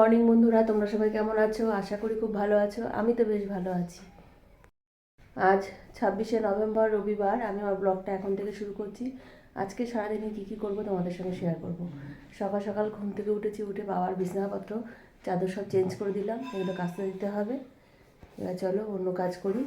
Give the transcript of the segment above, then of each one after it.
Morning বন্ধুরা, তোমরা সবাই কেমন আছো? আশা করি খুব ভালো আছো। আমি তো বেশ ভালো আছি। আজ 26শে নভেম্বর রবিবার। আমি আমার ব্লগটা এখন থেকে শুরু করছি। আজকে সারাদিনে কী কী করবো তোমাদের সঙ্গে শেয়ার করব। সকাল সকাল ঘুম থেকে উঠেছি, উঠে বাবার বিছানাপত্র চাদর সব চেঞ্জ করে দিলাম, এগুলো কাচতে দিতে হবে। এবার চলো অন্য কাজ করি।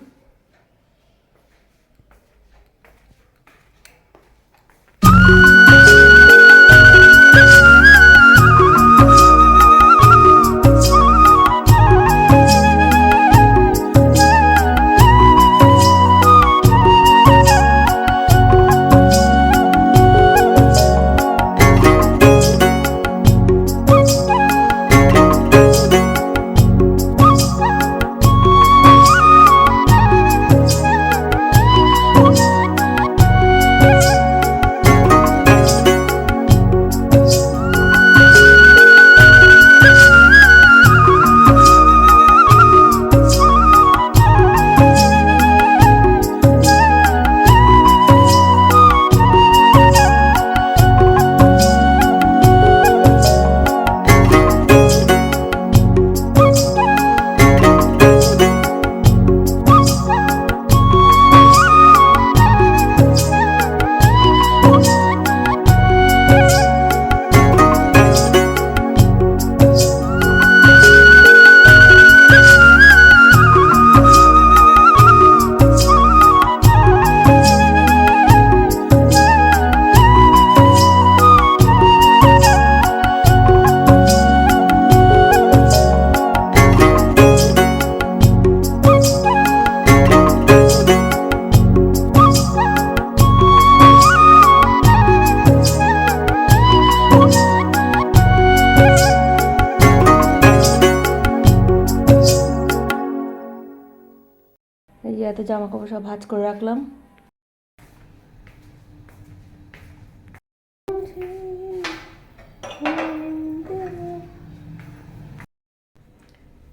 এই যে এত জামা কাপড় সব ভাঁজ করে রাখলাম।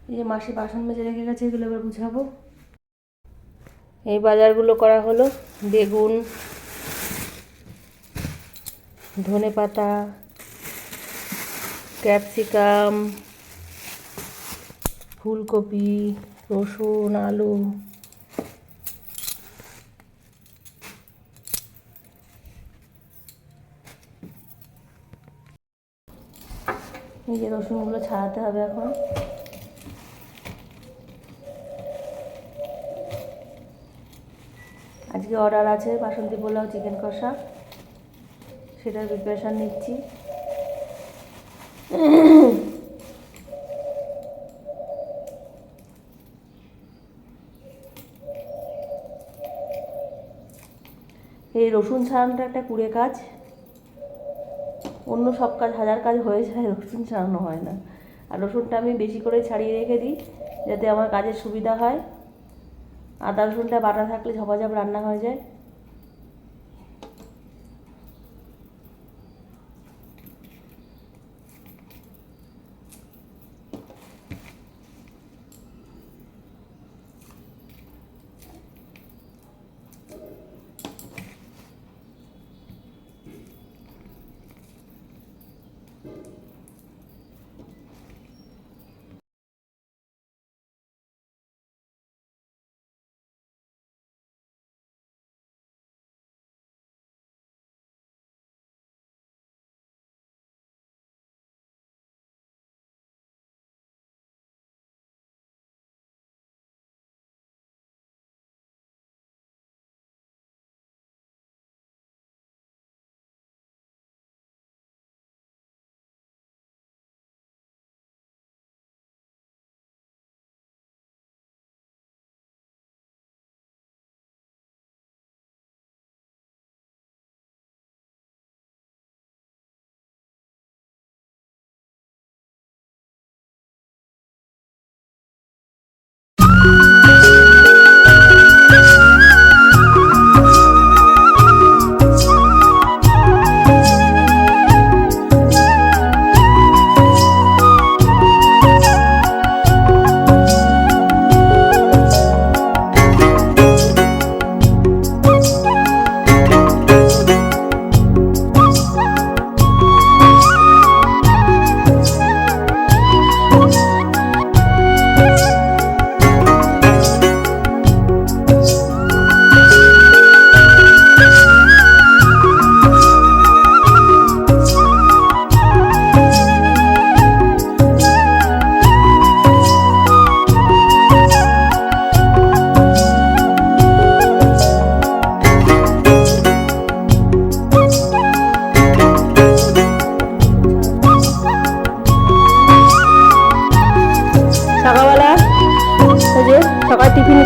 এই যে মাসি বাসন মেজে রেখে গেছে, এগুলো এবার বুঝাবো। এই বাজারগুলো করা হলো: বেগুন, ধনেপাতা, ক্যাপসিকাম, ফুলকপি, রসুন, আলু। এই যে রসুনগুলো ছাড়াতে হবে এখন। আজকে অর্ডার আছে বাসন্তী পোলাও, চিকেন কষা, সেটার প্রিপারেশান নিচ্ছি। এই রসুন ছাড়ানোটা একটা কুড়ে কাজ। অন্য সব কাজ, হাজার কাজ হয়ে যায়, রসুন ছাড়ানো হয় না। আর রসুনটা আমি বেশি করে ছাড়িয়ে রেখে দিই যাতে আমার কাজের সুবিধা হয়। আদা রসুনটা বাটা থাকলে ঝপাঝপ রান্না হয়ে যায়।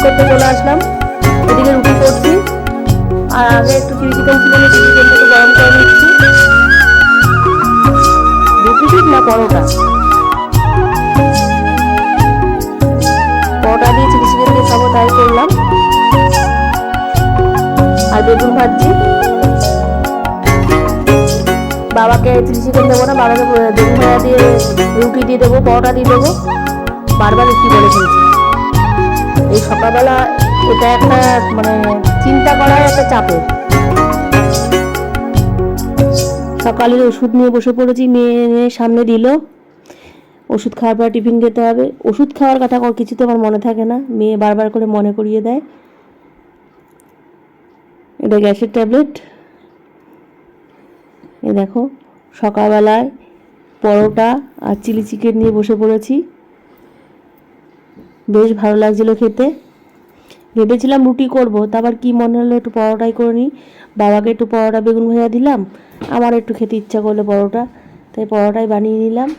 করতে চলে আসলাম। এদিকে রুটি করছি, আর আগে একটু চিলি চিকেন ছিল, চিকেনটা একটু গরম করে নিচ্ছি। রুটি ঠিক না পরোটা, পরোটা দিয়ে চিলি চিকেন দিয়ে খাবো, তাই করলাম। আর বেগুন ভাজছি। বাবাকে চিলি চিকেন দেবো না, বাবাকে বেগুন ভাজা দিয়ে রুটি দিয়ে দেবো, পরোটা দিয়ে দেবো। বারবার রুটি বলে ফেলছি। এই সকালবেলা এটা একটা মানে চিন্তা করার একটা চাপের। সকালের ওষুধ নিয়ে বসে পড়েছি, মেয়ে সামনে দিল। ওষুধ খাওয়ার পর টিফিন খেতে হবে। ওষুধ খাওয়ার কথা কিছু তো আমার মনে থাকে না, মেয়ে বারবার করে মনে করিয়ে দেয়। এটা গ্যাসের ট্যাবলেট। এ দেখো, সকালবেলায় পরোটা আর চিলি চিকেন নিয়ে বসে পড়েছি। বেশ ভালো লাগছিল খেতে। ভেবেছিলাম রুটি করব, তারপর কি মনে হলো একটু পরোটাই করে নিই। বাবাকে একটু পরোটা বেগুন ভাজা দিলাম, আমার একটু খেতে ইচ্ছা করলো পরোটা, তাই পরোটাই বানিয়ে নিলাম।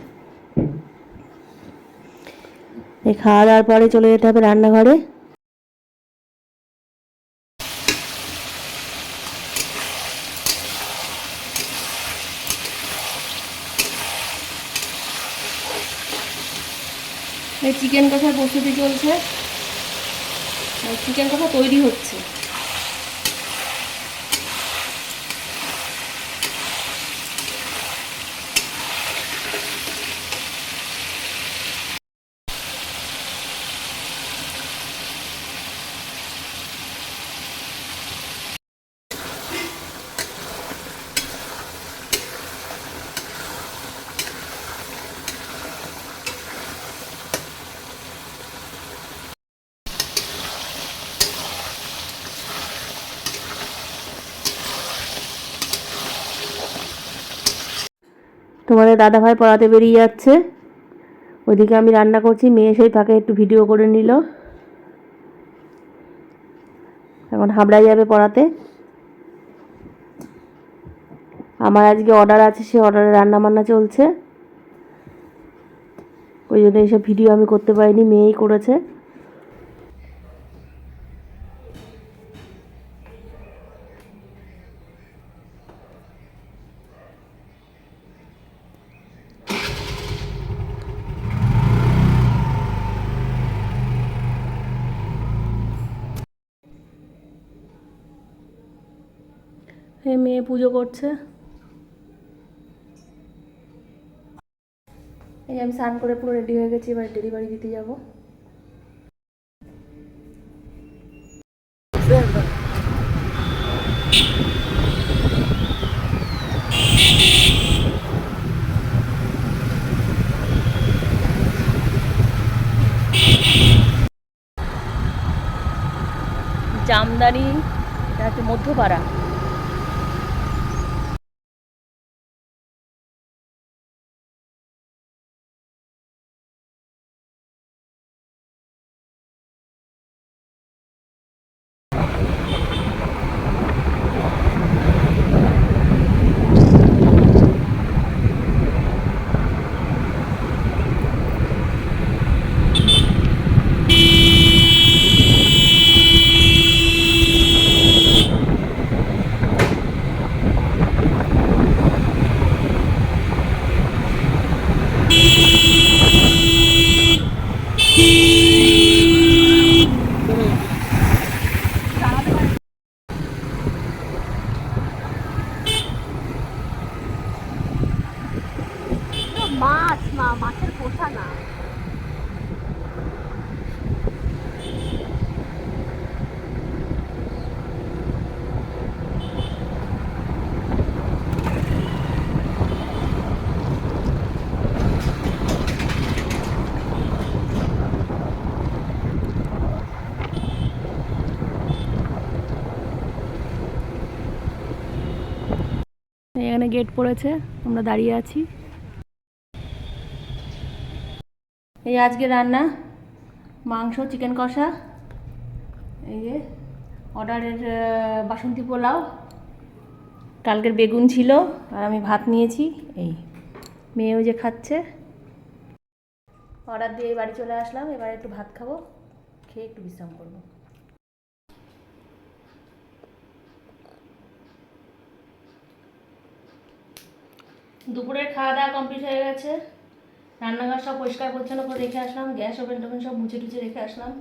এই খাওয়া দাওয়ার পরে চলে যেতে হবে রান্নাঘরে। এই চিকেন কষার প্রস্তুতি চলছে, চিকেন কষা তৈরি হচ্ছে। তোমাদের দাদাভাই পড়াতে বেরিয়ে যাচ্ছে, ওইদিকে আমি রান্না করছি। মেয়ে সেই ফাঁকে একটু ভিডিও করে নিল। এখন হাবড়ায় যাবে পড়াতে। আমার আজকে অর্ডার আছে, সে অর্ডারে রান্না বান্না চলছে, ওই জন্য এইসব ভিডিও আমি করতে পারিনি, মেয়েই করেছে। এই মেয়ে পুজো করছে। এই আমি স্নান করে পুরো রেডি হয়ে গেছি, এবার ডেলিভারি দিতে যাব। জামদানি, এটা হচ্ছে মধ্যপাড়া। মাছের পোষা না। এখানে গেট পড়েছে, আমরা দাঁড়িয়ে আছি। এই আজকে রান্না মাংস, চিকেন কষা, এই যে অর্ডারের বাসন্তী পোলাও, কালকের বেগুন ছিল, আর আমি ভাত নিয়েছি। এই মেয়েও যে খাচ্ছে। অর্ডার দিয়ে বাড়ি চলে আসলাম, এবার একটু ভাত খাবো, খেয়ে একটু বিশ্রাম করবো। দুপুরের খাওয়া দাওয়া কমপ্লিট হয়ে গেছে, রান্নাঘর সব পরিষ্কার পরিচ্ছন্ন করে রেখে আসলাম, গ্যাস ওভেন টোভেন সব মুছে টুছে রেখে আসলাম।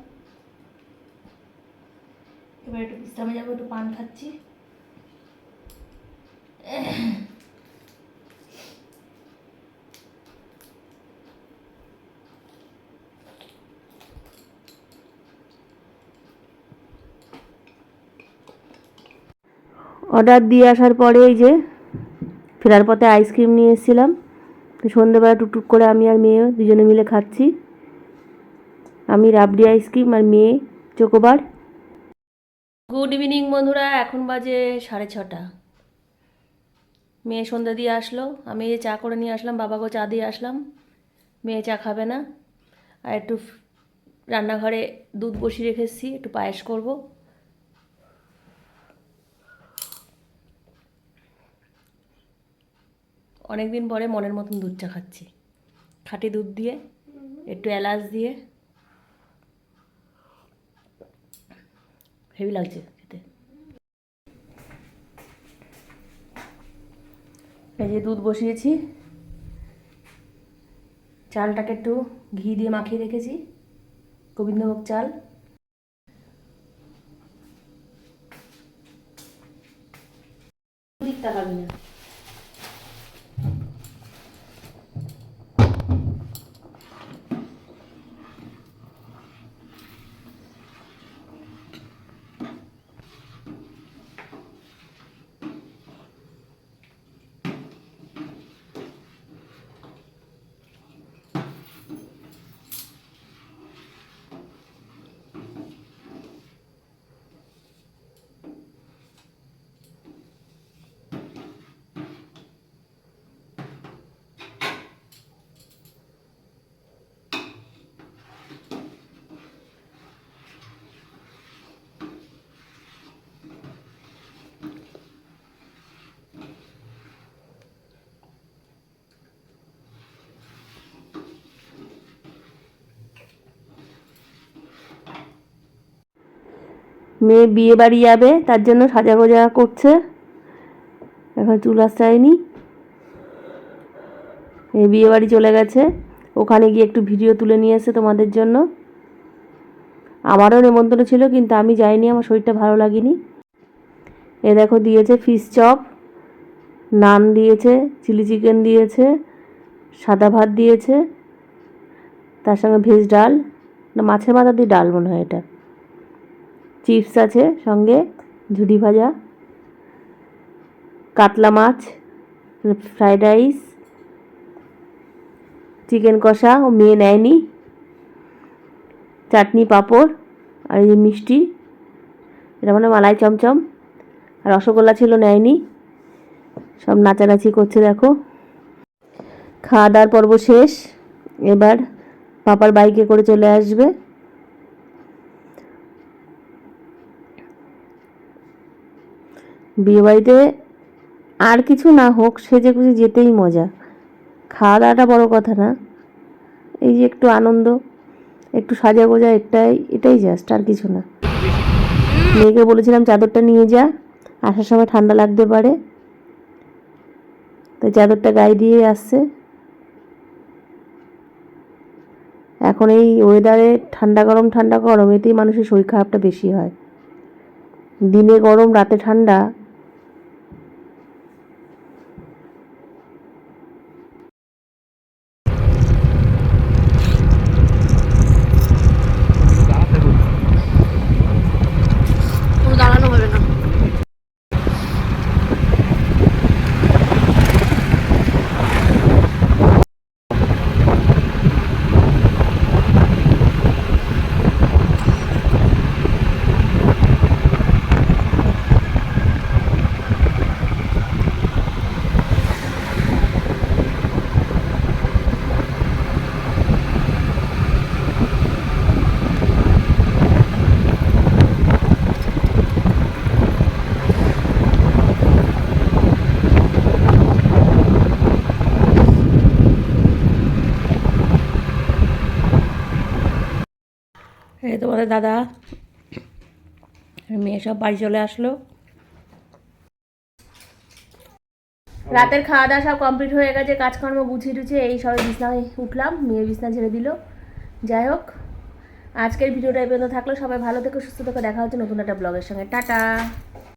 এবার একটু বিশ্রামে যাবো, একটু পান খাচ্ছি। অর্ডার দিয়ে আসার পরে এই যে ফেরার পথে আইসক্রিম নিয়ে এসেছিলাম, তো সন্ধ্যেবেলা টুকটুক করে আমি আর মেয়ে দুজনে মিলে খাচ্ছি। আমি রাবড়ি আইসক্রিম আর মেয়ে চোকোবার। গুড ইভিনিং বন্ধুরা, এখন বাজে 6:30। মেয়ে সন্ধ্যা দিয়ে আসলো, আমি এই চা করে নিয়ে আসলাম, বাবাকেও চা দিয়ে আসলাম। মেয়ে চা খাবে না, আর একটু রান্নাঘরে দুধ বসিয়ে রেখেছি, একটু পায়েস করব। অনেক দিন পরে মনের মতন দুধ চা খাচ্ছি, খাঁটি দুধ দিয়ে, একটু এলাচ দিয়ে, হেভি লাগছে খেতে। এই যে দুধ বসিয়েছি, চালটাকে একটু ঘি দিয়ে মাখিয়ে রেখেছি, গোবিন্দভোগ চাল। দিকটা হবে না। মেয়ে বিয়ে বাড়ি যাবে, তার জন্য সাজাগোজা করছে, এখন চুল আঁচড়ায়নি। এই বিয়ে বাড়ি চলে গেছে, ওখানে গিয়ে একটু ভিডিও তুলে নিয়ে এসে তোমাদের জন্য। আমারও নেমন্তন্ন ছিল, কিন্তু আমি যাইনি, আমার শরীরটা ভালো লাগেনি। এ দেখো দিয়েছে ফিশ চপ, নান দিয়েছে, চিলি চিকেন দিয়েছে, সাদা ভাত দিয়েছে, তার সঙ্গে ভেজ ডাল, না মাছের মাথা দিয়ে ডাল মনে হয় এটা, চিপস আছে সঙ্গে, ঝুড়ি ভাজা, কাতলা মাছ, ফ্রাইড রাইস, চিকেন কষা, ও মেয়ে নেয়নি, চাটনি পাঁপড়, আর এই যে মিষ্টি, এটা মানে মালাই চমচম, আর রসগোল্লা ছিল, নেয়নি। সব নাচানাচি করছে দেখো। খাওয়া দাওয়ার পর্ব শেষ, এবার পাপার বাইকে করে চলে আসবে। বিয়েবাড়িতে আর কিছু না হোক, সেজে গুজে যেতেই মজা, খাওয়া দাওয়াটা বড় কথা না, এই যে একটু আনন্দ, একটু সাজা গোজা, এটাই জাস্ট, আর কিছু না। মেয়েকে বলেছিলাম চাদরটা নিয়ে যা, আসার সময় ঠান্ডা লাগতে পারে, তাই চাদরটা গায়ে দিয়ে আসছে। এখন এই ওয়েদারে ঠান্ডা গরম এতেই মানুষের শরীর খারাপটা বেশি হয়, দিনে গরম রাতে ঠান্ডা। দাঁড়ানো হবে না। এই তোমাদের দাদা মেয়ে সব বাড়ি চলে আসলো। রাতের খাওয়া দাওয়া সব কমপ্লিট হয়ে গেছে, কাজকর্ম গুছিয়ে টুছিয়ে এই সবাই বিছনায় উঠলাম, মেয়ে বিছনা ছেড়ে দিল। যাই হোক, আজকের ভিডিওটা এই পর্যন্ত থাকলো। সবাই ভালো থেকো, সুস্থ থেকো, দেখা হচ্ছে নতুন একটা ব্লগের সঙ্গে। টাটা।